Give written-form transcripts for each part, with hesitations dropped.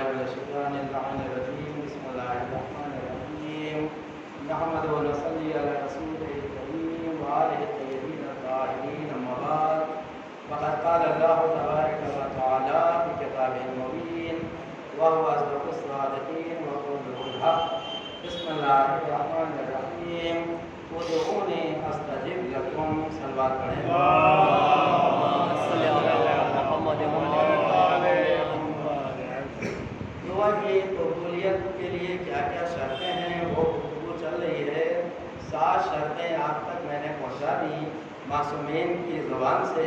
بالله من الشيطان الرجيم. بسم الله الرحمن الرحيم. نحمد ونصلي على رسوله الكريم وآله الطيبين الطاهرين. أما بعد فقد قال الله تبارك وتعالى في كتابه المبين وهو أصدق الصادقين وقوله الحق. بسم الله الرحمن الرحيم. ادعوني استجب لكم. صلوات پڑھیں. دعا کی قبولیت کے لیے کیا کیا شرطیں ہیں وہ گفتگو چل رہی ہے. 7 شرطیں آپ تک میں نے پہنچا دی معصومین کی زبان سے.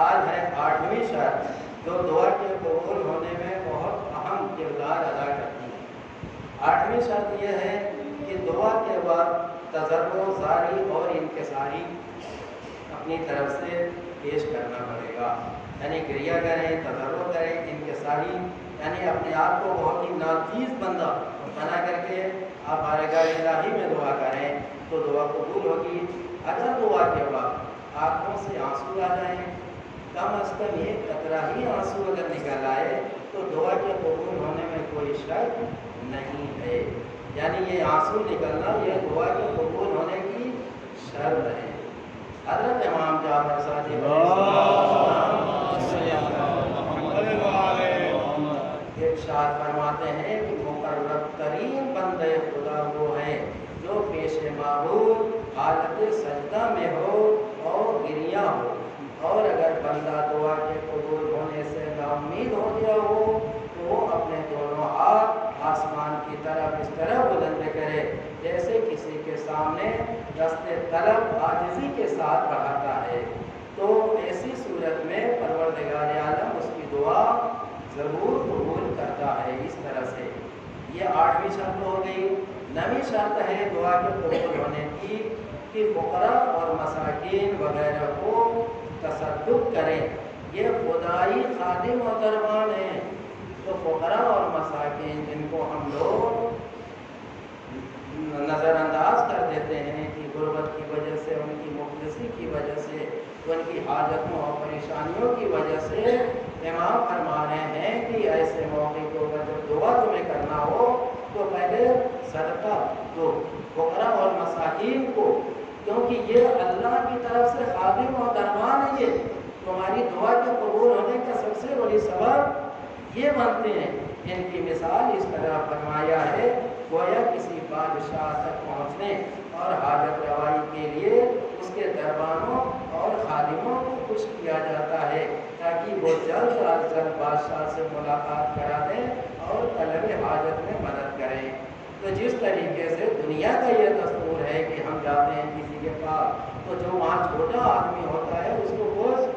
آج ہے 8ویں شرط جو دعا کے قبول ہونے میں بہت اہم کردار ادا کرتی ہے. 8ویں شرط یہ ہے کہ دعا کے بعد تضرع زاری اور انکساری اپنی طرف سے پیش کرنا پڑے گا. یعنی گریہ کریں، تضرع کریں، انکساری یعنی اپنے آپ کو بہت ہی ناچیز بندہ بنا کر کے آپ بارگاہ الہی میں دعا کریں تو دعا قبول ہوگی. اگر دعا کے بعد آنکھوں سے آنسو آ جائیں، کم از کم 1 قطرہ ہی آنسو اگر نکل آئے تو دعا کے قبول ہونے میں کوئی شک نہیں ہے. یعنی یہ آنسو نکلنا یہ دعا کے قبول ہونے کی شرط ہے. حضرت امام جعفر صادق ارشاد فرماتے ہیں کہ مقرب ترین بندے خدا وہ ہے جو پیش معبود حالت سجدہ میں ہو اور گریہ ہو. اور اگر بندہ دعا کے قبول ہونے سے نا امید ہو گیا ہو تو وہ اپنے دونوں ہاتھ آسمان کی طرف اس طرح بلند کرے جیسے کسی کے سامنے دست طلب عاجزی کے ساتھ بڑھاتا ہے. تو ایسی صورت میں پروردگار عالم اس کی دعا ضرور قبول کرتا ہے. اس طرح سے یہ 8ویں شرط ہو گئی. 9ویں شرط ہے دعا کے قبول ہونے کی کہ فقراء اور مساکین وغیرہ کو تصدق کریں. یہ خدائی خادم و دربان ہیں. تو فقراء اور مساکین جن کو ہم لوگ نظر انداز کر دیتے ہیں کہ غربت کی وجہ سے، ان کی مفلسی کی وجہ سے، ان کی حاجتوں اور پریشانیوں کی وجہ سے امام فرما رہے ہیں کہ ایسے موقع کو جب دعا تمہیں کرنا ہو تو پہلے صدقہ دو فقراء اور مساکین کو، کیونکہ یہ اللہ کی طرف سے خادم اور دربان ہے. یہ تمہاری دعا کے قبول ہونے کا سب سے بڑی سبب یہ بنتے ہیں. ان کی مثال اس طرح فرمایا ہے گویا کسی بادشاہ تک پہنچنے اور حاجت روائی کے لیے اس کے دربانوں اور خادموں کو خوش کیا جاتا ہے تاکہ وہ جلد از جلد بادشاہ سے ملاقات کرا دیں اور طلب حاجت میں مدد کریں. تو جس طریقے سے دنیا کا یہ دستور ہے کہ ہم جاتے ہیں کسی کے پاس تو جو وہاں چھوٹا آدمی ہوتا ہے اس کو گوشت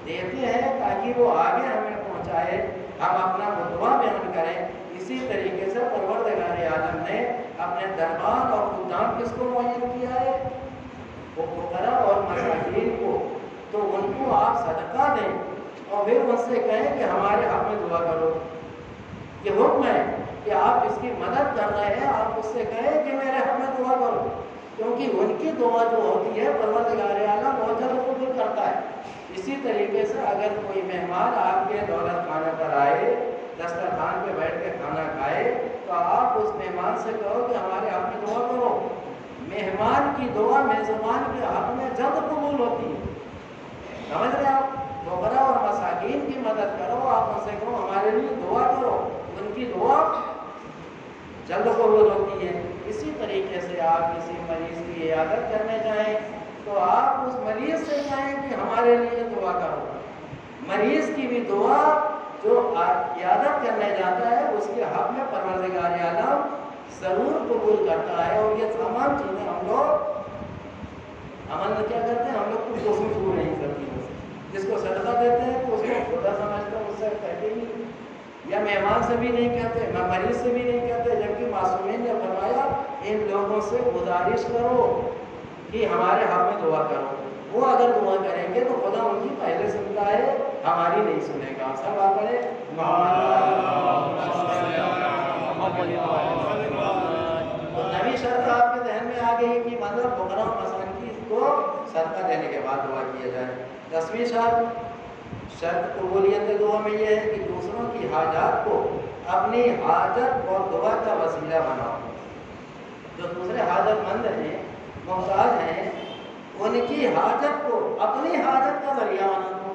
دیتے ہیں تاکہ وہ آگے ہمیں پہنچائے، ہم اپنا مدعا بیان کریں. اسی طریقے سے پروردگار عالم نے اپنے دربان اور خدام کس کو معین کیا ہے؟ وہ فقراء اور مساکین کو. تو ان کو آپ صدقہ دیں اور پھر ان سے کہیں کہ ہمارے حق میں دعا کرو. یہ حکم ہے کہ آپ اس کی مدد کر رہے ہیں، آپ اس سے کہیں کہ میرے حق میں دعا کرو، کیونکہ ان کی دعا جو ہوتی ہے پروردگار عالم بہت جلد قبول کرتا ہے. اسی طریقے سے اگر کوئی مہمان آپ کے دولت خانہ پر آئے، دسترخوان پہ بیٹھ کے کھانا کھائے، تو آپ اس مہمان سے کہو کہ ہمارے حق میں دعا کرو. مہمان کی دعا میزبان کے حق میں جلد قبول ہوتی ہے. سمجھ رہے آپ؟ فقراء اور مساکین کی مدد کرو، آپ ان سے کہو ہمارے لیے دعا کرو، ان کی دعا جلد قبول ہوتی ہے. اسی طریقے سے آپ کسی مریض کی عیادت کرنے جائیں تو آپ اس مریض سے کہیں کہ ہمارے لیے دعا کرو. مریض کی بھی دعا جو عیادت کرنے جاتا ہے اس کے حق میں پروردگار عالم ضرور قبول کرتا ہے. اور یہ تمام چیزیں ہم لوگ عمل کیا کرتے ہیں، ہم لوگ کچھ کوشش ہو نہیں کرتی. جس کو صدقہ دیتے ہیں تو اس کو خدا سمجھتے ہیں، اس سے کہتے ہی یا مہمان سے بھی نہیں کہتے، نہ مریض سے بھی نہیں کہتے. جبکہ معصومین نے فرمایا ان لوگوں سے گزارش کرو کہ ہمارے حق میں دعا کرو. وہ اگر دعا کریں گے تو خدا ان کی پہلے سنتا ہے، ہماری نہیں سنے گا. سب آپ پڑھیں. تو 9ویں شرط آپ کے ذہن میں آ گئی کہ مطلب فقراء و مساکین کو صدقہ دینے کے بعد دعا کیا جائے. 10ویں شرط قبولیت دعا میں یہ ہے کہ دوسروں کی حاجات کو اپنی حاجت اور دعا کا وسیلہ بناؤ۔ جو دوسرے حاجت مند ہیں، محتاج ہیں، ان کی حاجت کو اپنی حاجت کا ذریعہ بنا دو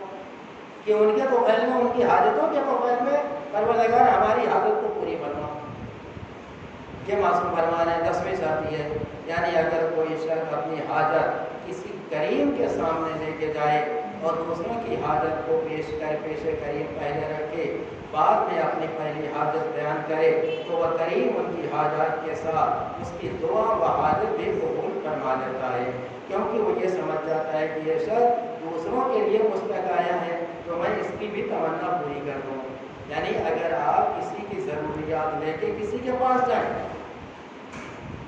کہ ان کے توفیل میں، ان کی حاجتوں کے توفیل میں پروردگار ہماری حاجت کو پوری فرما۔ یہ معصوم فرمان ہے۔ 10ویں شرط ہے، یعنی اگر کوئی شخص اپنی حاجت کسی کریم کے سامنے لے کے جائے اور دوسروں کی حاجت کو پیش کریم پہلے رکھے، بعد میں اپنی پہلی حاجت بیان کرے، تو وہ کریم ان کی حاجات کے ساتھ اس کی دعا و حاجت بھی قبول فرما لیتا ہے، کیونکہ وہ یہ سمجھ جاتا ہے کہ یہ شخص دوسروں کے لیے مستحق آیا ہے تو میں اس کی بھی تمنا پوری کر دوں۔ یعنی اگر آپ کسی کی ضروریات لے کے کسی کے پاس جائیں،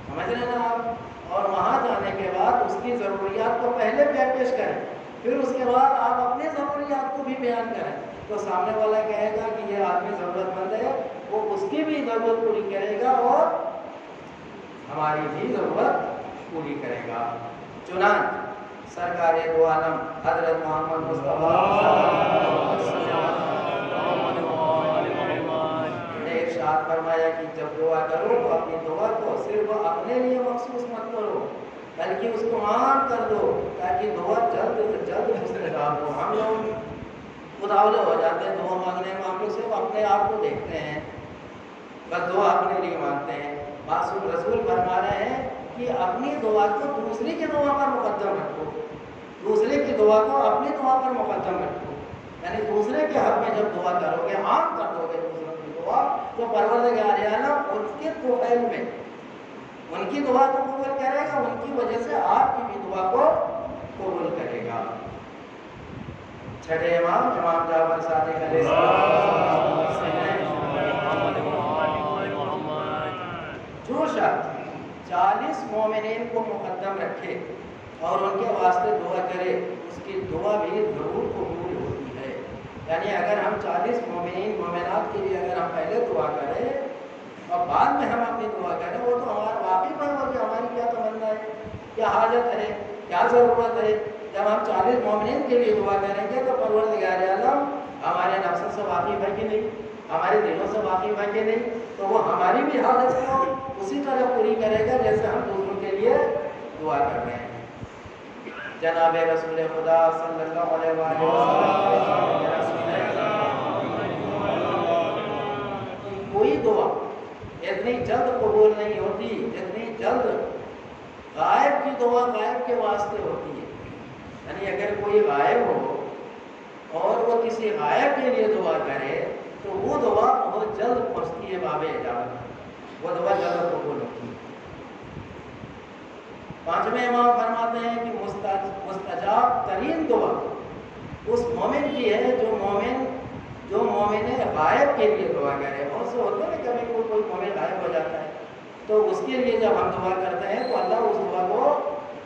سمجھ رہے نا آپ، اور وہاں جانے کے بعد اس کی ضروریات کو پہلے پیش کریں، پھر اس کے بعد آپ اپنی ضروریات کو بھی بیان کریں، تو سامنے والا کہے گا کہ یہ آدمی ضرورت مند ہے، وہ اس کی بھی ضرورت پوری کرے گا اور ہماری بھی ضرورت پوری کرے گا۔ چنانچہ سرکار دو عالم حضرت محمد مصطفیٰ نے ارشاد فرمایا کہ جب دعا کرو تو اپنی دعا کو صرف اپنے لیے مخصوص مت کرو، بلکہ اس کو عام کر دو تاکہ دعا جلد سے جلد مستجاب ہو۔ ہم لوگ اتاولے ہو جاتے ہیں دعا مانگنے میں، ہم لوگ صرف اپنے آپ کو دیکھتے ہیں، بس دعا اپنے لیے مانگتے ہیں۔ معصوم رسول فرما رہے ہیں کہ اپنی دعا کو دوسری کی دعا پر مقدم رکھو، دوسرے کی دعا کو اپنی دعا پر مقدم رکھو، یعنی دوسرے کے حق میں جب دعا کرو گے، عام کر دو گے دوسروں کی دعا، تو پروردگار عالم ان کے توفیل میں ان کی دعا کو قبول کرے گا، ان کی وجہ سے آپ کی بھی دعا کو قبول کرے گا۔ چھٹے امام جعفر صادق علیہ السلام جو شخص 40 مومنین کو مقدم رکھے اور ان کے واسطے دعا کرے، اس کی دعا بھی ضرور قبول ہوتی ہے۔ یعنی اگر ہم 40 مومنین مومنات کے لیے اگر ہم پہلے دعا کریں اور بعد میں ہم اپنی دعا کریں، وہ تو ہمارا واقف ہے وہ کہ ہماری کیا تمنا ہے، کیا حاجت ہے، کیا ضرورت ہے۔ جب ہم 40 مومنین کے لیے دعا کریں گے تو پروردگار عالم ہمارے نفس سے واقف ہے کہ نہیں، ہمارے دلوں سے واقف ہے کہ نہیں، تو وہ ہماری بھی حاجت کو اسی طرح پوری کرے گا جیسے ہم دوسروں کے لیے دعا کر رہے ہیں۔ جناب رسول خدا صلی اللہ علیہ وسلم کوئی دعا اتنی جلد قبول نہیں ہوتی جتنی جلد غائب کی دعا غائب کے واسطے ہوتی ہے۔ یعنی اگر کوئی غائب ہو اور وہ کسی غائب کے لیے دعا کرے تو وہ دعا بہت جلد پہنچتی ہے باب اجابت، وہ دعا جلد قبول ہوتی ہے۔ 5ویں امام فرماتے ہیں کہ مستجاب ترین دعا اس مومن کی ہے جو مومن غائب کے لیے دعا کرے۔ اور سے ہوتا ہے کبھی کوئی مومن غائب ہو جاتا ہے تو اس کے لیے جب ہم دعا کرتے ہیں تو اللہ اس دعا کو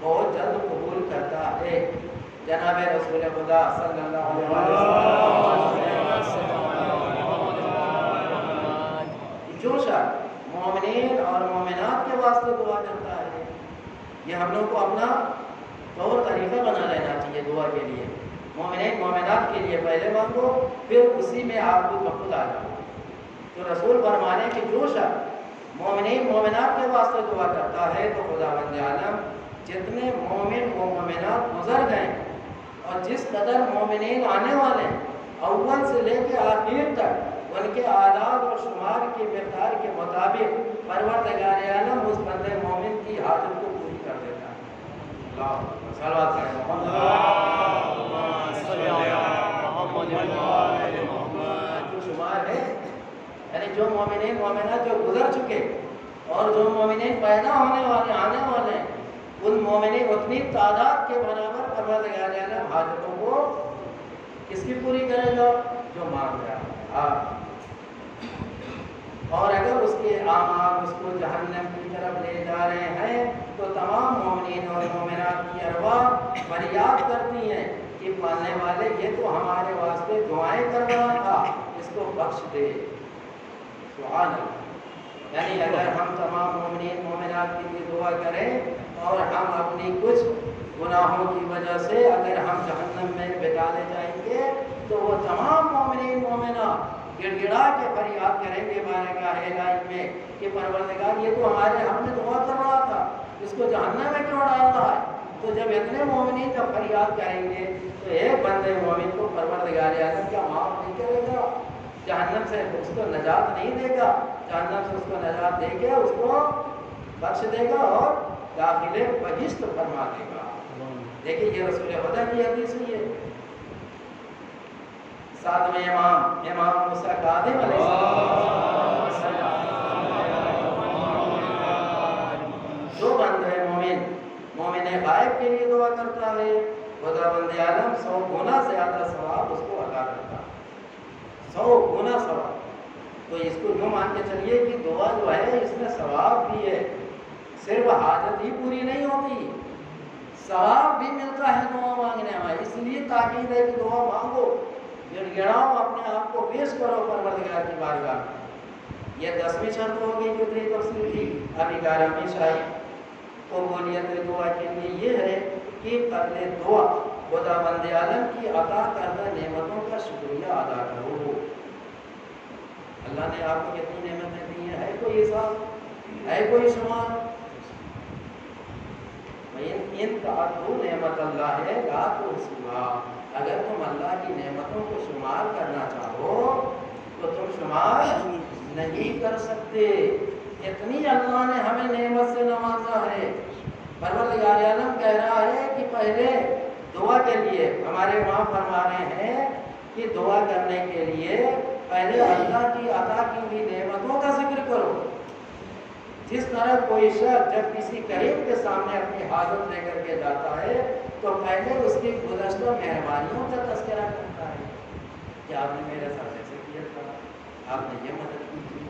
بہت جلد قبول کرتا ہے۔ جناب رسول خدا صلی اللہ علیہ وسلم جو شخص مومنین اور مومنات کے واسطے دعا کرتا ہے، یہ ہم لوگ کو اپنا طور طریقہ بنا لینا چاہیے دعا کے لیے۔ مومنین مومنات کے لیے پہلے مانگو، پھر اسی میں آپ کو خود آ جاؤ۔ تو رسول فرمانے کہ جو شخص مومنین مومنات کے واسطے دعا کرتا ہے تو خداوند عالم جتنے مومن و مومنات گزر گئے اور جس قدر مومنین آنے والے اول سے لے کے آخر تک ان کے اعداد اور شمار کی مقدار کے مطابق پروردگار عالم اس بندے مومن کی حاجت کو پوری کر دیتا ہے۔ اللہ صلوات کریں جو شمار ہے، یعنی جو مومنین مومنات جو گزر چکے اور جو مومنین پیدا ہونے والے آنے والے ہیں، ان مومنین اتنی تعداد کے برابر پروردگار عالم حاجتوں کو کس کی پوری کرے گا؟ جو مانگ رہا ہے۔ اور اگر اس کے اعمال اس کو جہنم کی طرف لے جا رہے ہیں تو تمام مومنین اور مومنات کی ارواح فریاد کرتی ہیں کہ پالنے والے یہ تو ہمارے واسطے دعائیں کر رہا تھا، اس کو بخش دے۔ سبحان اللہ۔ یعنی اگر ہم تمام مومنین مومنات کے لیے دعا کریں اور ہم اپنی کچھ گناہوں کی وجہ سے اگر ہم جہنم میں ڈالے جائیں گے تو وہ تمام مومنین مومنات گڑ گڑا کے فریاد کریں گے بارگاہ الہی میں کہ پروردگار یہ تو ہمارے ہم نے دعا کر رہا تھا، اس کو جہنم میں کیوں ڈال رہا ہے؟ تو جب اتنے مومنین جب فریاد کریں گے تو ایک بندے مومن کو پروردگار عالم کیا معاف نہیں کرے گا؟ جہنم سے اس کو نجات نہیں دے گا، جہنم سے اس کو نجات دے کے اس کو بخش دے گا اور داخل بہشت فرما دے گا۔ دیکھیے یہ رسول خدا کی حدیث ہوئی ہے۔ ساتویں امام موسیٰ کاظم علیہ السلام، جو بندہ مومن غائب کے لیے دعا کرتا ہے خدا بند عالم 100 گنا زیادہ ثواب اس کو عطا کرتا ہے، 100 گنا ثواب۔ تو اس کو یوں مان کے چلیے کہ دعا جو ہے اس میں ثواب بھی ہے، صرف حاجت ہی پوری نہیں ہوتی، ثواب بھی ملتا ہے دعا مانگنے میں۔ اس لیے تاکید ہے کہ دعا مانگو، گڑ گڑاؤ، اپنے آپ کو پیش کرو پروردگار کی بارگاہ میں۔ یہ 10ویں شرط ہوگی جو اتنی تفصیل تھی۔ اب 11ویں شرط قبولیت دعا کے لیے یہ ہے کہ قبل دعا خدا بند عالم کی عطا کردہ نعمتوں کا شکریہ ادا کرو۔ اللہ نے آپ کو کتنی نعمتیں دی ہیں، ہے کوئی حساب، ہے کوئی شمار؟ ان تعدوا نعمت اللہ ہے لا تحصوها، اگر تم اللہ کی نعمتوں کو شمار کرنا چاہو تو تم شمار نہیں کر سکتے۔ اتنی اللہ نے ہمیں نعمت سے نوازا ہے۔ پروردگار عالم کہہ رہا ہے کہ پہلے دعا کے لیے ہمارے امام فرما رہے ہیں کہ دعا کرنے کے لیے پہلے اللہ کی عطا کی ہوئی نعمتوں کا ذکر کرو۔ جس طرح کوئی شخص جب کسی کریم کے سامنے اپنی حاجت لے کر کے جاتا ہے تو پہلے اس کی گزشتہ مہربانیوں کا تذکرہ کرتا ہے کہ آپ نے میرے ساتھ ایسے کیا تھا، آپ نے یہ مدد کی تھی،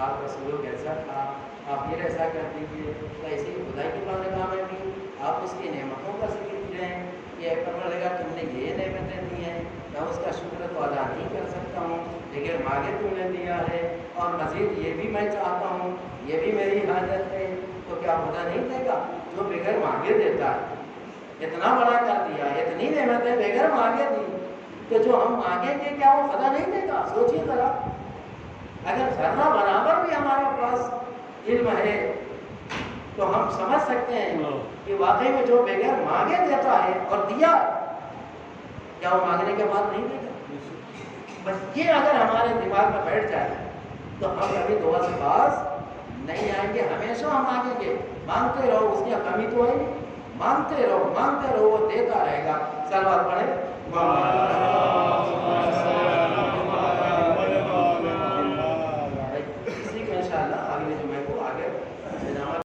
آپ کا سلوک ایسا تھا، آپ یہ ایسا کر دیجیے۔ تو ایسی خدا کی بارگاہ میں بھی آپ اس کی نعمتوں کا ذکر کریں کہ اے پروردگار تم نے یہ نعمتیں دی ہیں، میں اس کا شکر تو ادا نہیں کر سکتا ہوں، لیکن مانگے تم نے دیا ہے، اور مزید یہ بھی میں چاہتا ہوں، یہ بھی میری حاجت ہے۔ تو کیا خدا نہیں دے گا؟ جو بغیر مانگے دیتا ہے، اتنا بڑا کر دیا، اتنی نعمتیں بغیر مانگے دی، تو جو ہم مانگیں گے کیا وہ خدا نہیں دے گا؟ سوچیے ذرا، اگر ذرہ برابر بھی ہمارے پاس علم ہے تو ہم سمجھ سکتے ہیں کہ واقعی میں جو بغیر مانگے دیتا ہے اور دیا، کیا وہ مانگنے کے بعد نہیں دے گا؟ بس یہ اگر ہمارے دماغ میں بیٹھ جائے تو ہم کبھی دعا سے باز نہیں آئیں گے، ہمیشہ ہم مانگیں گے، مانگتے رہو، اس کی کمی تو ہے نہیں، مانگتے رہو، وہ دیتا رہے گا۔ صلوات پڑھیں۔